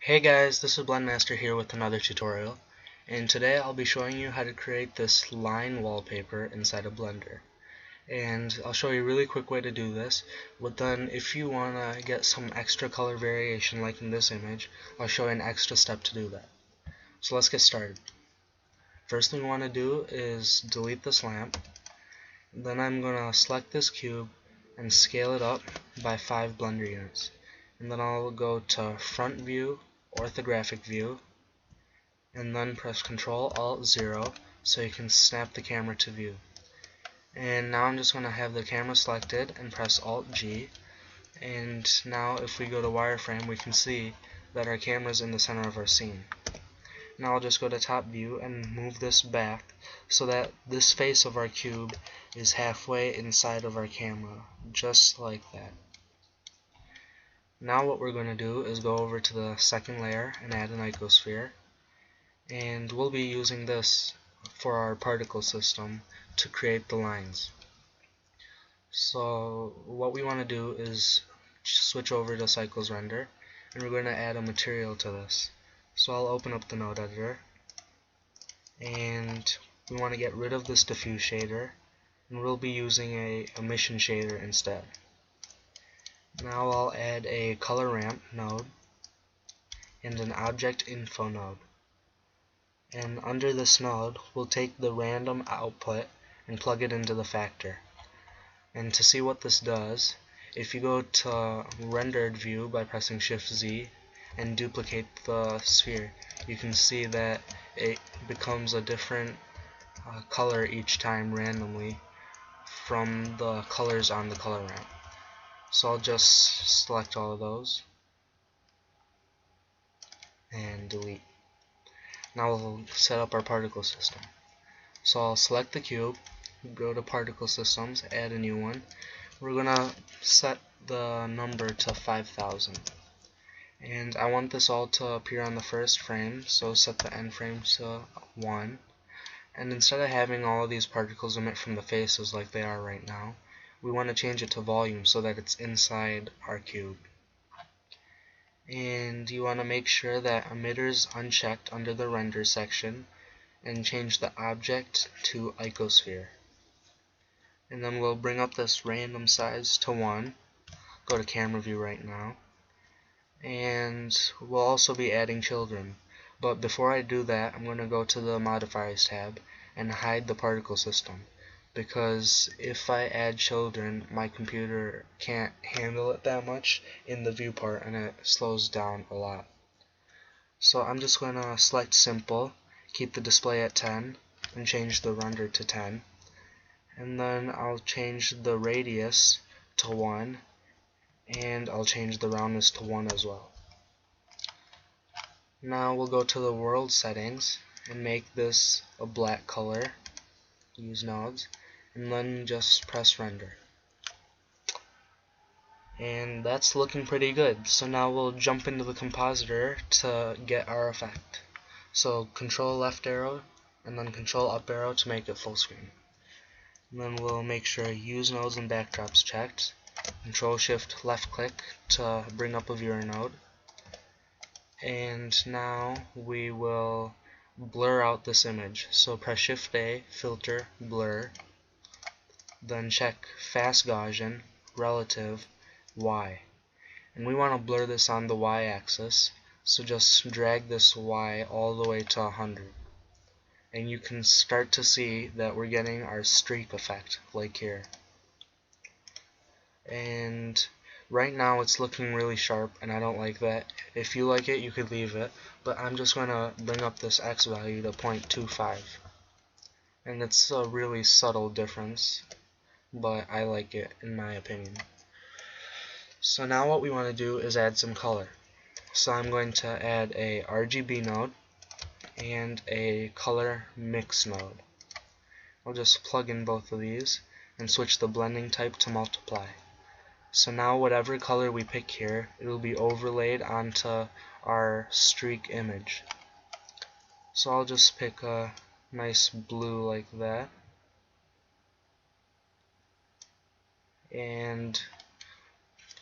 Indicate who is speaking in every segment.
Speaker 1: Hey guys, this is BlendMaster here with another tutorial, and today I'll be showing you how to create this line wallpaper inside of Blender. And I'll show you a really quick way to do this, but then if you want to get some extra color variation like in this image, I'll show you an extra step to do that. So let's get started. First thing we want to do is delete this lamp. Then I'm going to select this cube and scale it up by 5 Blender units. And then I'll go to Front View, Orthographic View, and then press Ctrl Alt 0 so you can snap the camera to view. And now I'm just going to have the camera selected and press Alt G, and now if we go to wireframe we can see that our camera is in the center of our scene. Now I'll just go to top view and move this back so that this face of our cube is halfway inside of our camera, just like that. Now what we're going to do is go over to the second layer and add an icosphere, and we'll be using this for our particle system to create the lines. So what we want to do is switch over to Cycles Render, and we're going to add a material to this. So I'll open up the node editor, and we want to get rid of this diffuse shader, and we'll be using a emission shader instead. Now I'll add a color ramp node and an object info node. And under this node we'll take the random output and plug it into the factor. And to see what this does, if you go to rendered view by pressing Shift Z and duplicate the sphere, you can see that it becomes a different color each time randomly from the colors on the color ramp. So I'll just select all of those and delete. Now we'll set up our particle system. So I'll select the cube, go to particle systems, add a new one. We're gonna set the number to 5000, and I want this all to appear on the first frame, so set the end frame to 1. And instead of having all of these particles emit from the faces like they are right now, we want to change it to volume so that it's inside our cube. And you want to make sure that emitter is unchecked under the render section and change the object to icosphere. And then we'll bring up this random size to 1, go to camera view right now, and we'll also be adding children. But before I do that, I'm going to go to the modifiers tab and hide the particle system, because if I add children my computer can't handle it that much in the view part and it slows down a lot. So I'm just going to select simple, keep the display at 10, and change the render to 10, and then I'll change the radius to 1, and I'll change the roundness to 1 as well. Now we'll go to the world settings and make this a black color, use nodes, and then just press render. And that's looking pretty good. So now we'll jump into the compositor to get our effect. So control left arrow and then control up arrow to make it full screen. And then we'll make sure use nodes and backdrops checked. Control shift left click to bring up a viewer node. And now we will blur out this image. So press Shift A, filter, blur, then check fast Gaussian, relative, Y. And we want to blur this on the Y axis, so just drag this Y all the way to 100. And you can start to see that we're getting our streak effect, like here. And right now it's looking really sharp and I don't like that. If you like it you could leave it, but I'm just going to bring up this X value to 0.25. And it's a really subtle difference, but I like it in my opinion. So now what we want to do is add some color. So I'm going to add a RGB node and a color mix node. I'll just plug in both of these and switch the blending type to multiply. So now whatever color we pick here, it will be overlaid onto our streak image. So I'll just pick a nice blue like that, and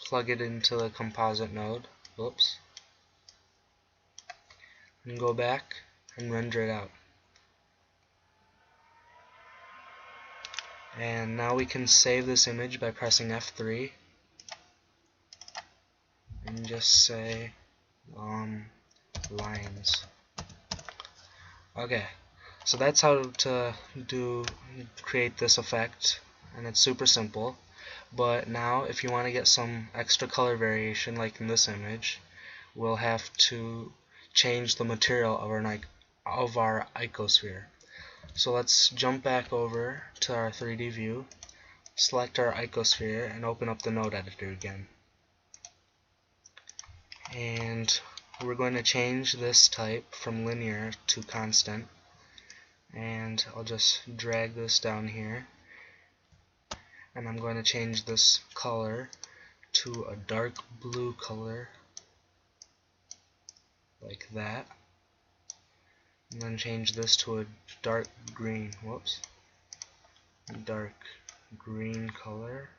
Speaker 1: plug it into the composite node. Whoops. and go back and render it out. And now we can save this image by pressing F3 and just say lines. Okay, so that's how to create this effect, and it's super simple. But now if you want to get some extra color variation like in this image, we'll have to change the material of our icosphere. So let's jump back over to our 3D view, select our icosphere, and open up the node editor again. And we're going to change this type from linear to constant, and I'll just drag this down here, and I'm going to change this color to a dark blue color like that, and then change this to a dark green color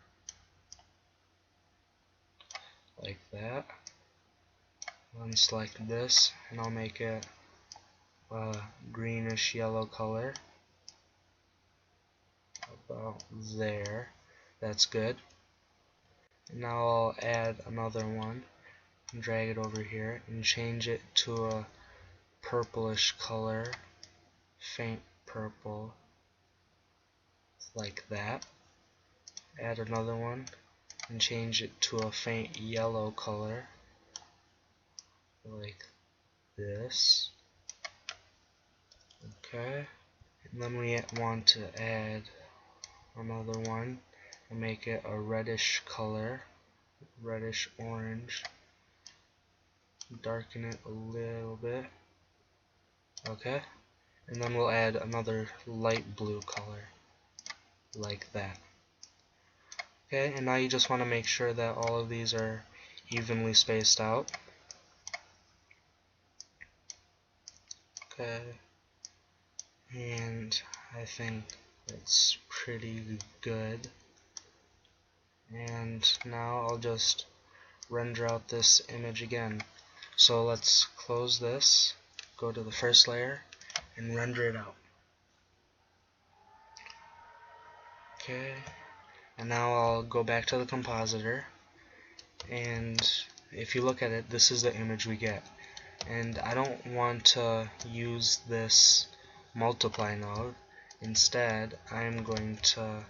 Speaker 1: like that. Then select this, and I'll make it a greenish yellow color about there. That's good. And now I'll add another one and drag it over here and change it to a purplish color, faint purple, like that. Add another one and change it to a faint yellow color like this. Okay, and then we want to add another one and make it a reddish color, reddish orange. Darken it a little bit. Okay, and then we'll add another light blue color like that. Okay, and now you just want to make sure that all of these are evenly spaced out. Okay, and I think that's pretty good. And now I'll just render out this image again. So let's close this, go to the first layer, and render it out. Okay, and now I'll go back to the compositor, and if you look at it, this is the image we get. And I don't want to use this multiply node. Instead, I'm going to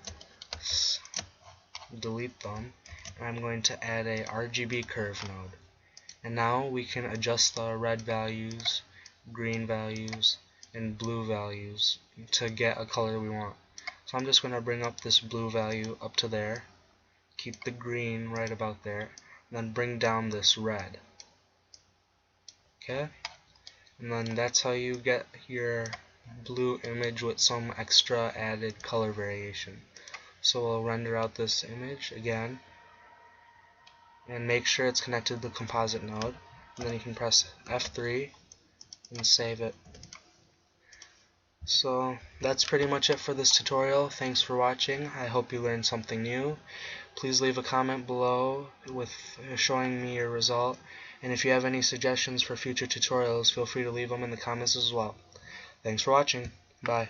Speaker 1: delete them, and I'm going to add a RGB curve node. And now we can adjust the red values, green values, and blue values to get a color we want. So I'm just going to bring up this blue value up to there, keep the green right about there, and then bring down this red. Okay, and then that's how you get your blue image with some extra added color variation. So we'll render out this image again, and make sure it's connected to the composite node, and then you can press F3 and save it. So that's pretty much it for this tutorial. Thanks for watching. I hope you learned something new. Please leave a comment below with showing me your result, and if you have any suggestions for future tutorials, feel free to leave them in the comments as well. Thanks for watching. Bye.